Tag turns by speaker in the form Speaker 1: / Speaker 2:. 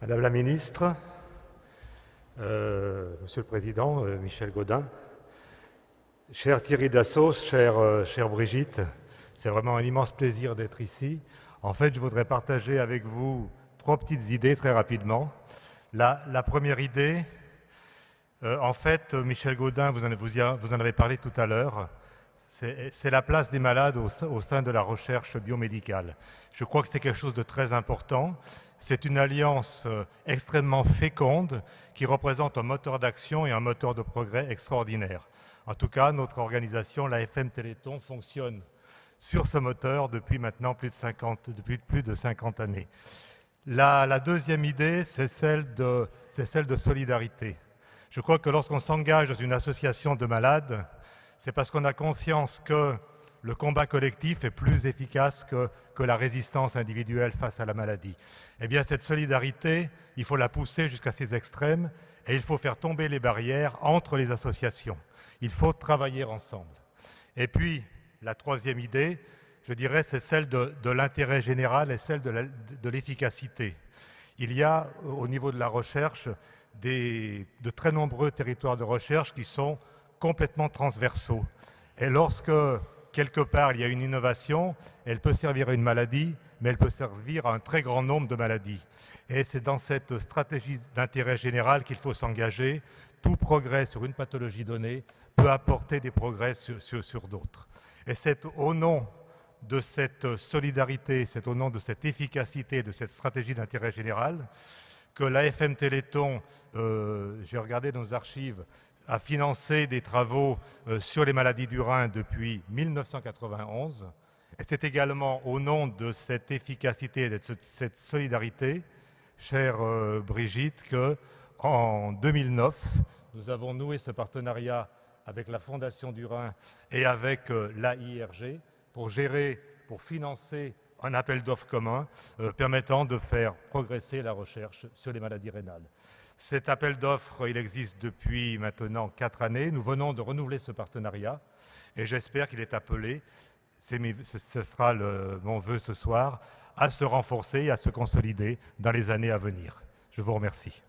Speaker 1: Madame la ministre, Monsieur le Président, Michel Gaudin, cher Thierry Dassos, chère Brigitte, c'est vraiment un immense plaisir d'être ici. En fait, je voudrais partager avec vous trois petites idées très rapidement. La première idée, en fait, Michel Gaudin, vous en avez parlé tout à l'heure, c'est la place des malades au sein de la recherche biomédicale. Je crois que c'est quelque chose de très important. C'est une alliance extrêmement féconde qui représente un moteur d'action et un moteur de progrès extraordinaire. En tout cas, notre organisation, l'AFM Téléthon, fonctionne sur ce moteur depuis maintenant plus de 50 années. La deuxième idée, c'est celle de solidarité. Je crois que lorsqu'on s'engage dans une association de malades, c'est parce qu'on a conscience que le combat collectif est plus efficace que la résistance individuelle face à la maladie. Eh bien, cette solidarité, il faut la pousser jusqu'à ses extrêmes et il faut faire tomber les barrières entre les associations. Il faut travailler ensemble. Et puis, la troisième idée, je dirais, c'est celle de l'intérêt général et celle de l'efficacité. Il y a, au niveau de la recherche, de très nombreux territoires de recherche qui sont complètement transversaux. Et lorsque, quelque part, il y a une innovation, elle peut servir à une maladie, mais elle peut servir à un très grand nombre de maladies. Et c'est dans cette stratégie d'intérêt général qu'il faut s'engager. Tout progrès sur une pathologie donnée peut apporter des progrès sur d'autres. Et c'est au nom de cette solidarité, c'est au nom de cette efficacité, de cette stratégie d'intérêt général, que l'AFM Téléthon, j'ai regardé nos archives, a financé des travaux sur les maladies du rein depuis 1991. Et c'est également au nom de cette efficacité et de cette solidarité, chère Brigitte, qu'en 2009, nous avons noué ce partenariat avec la Fondation du Rhin et avec l'AIRG pour financer un appel d'offres commun permettant de faire progresser la recherche sur les maladies rénales. Cet appel d'offres, il existe depuis maintenant 4 années. Nous venons de renouveler ce partenariat et j'espère qu'il est appelé, ce sera mon vœu ce soir, à se renforcer et à se consolider dans les années à venir. Je vous remercie.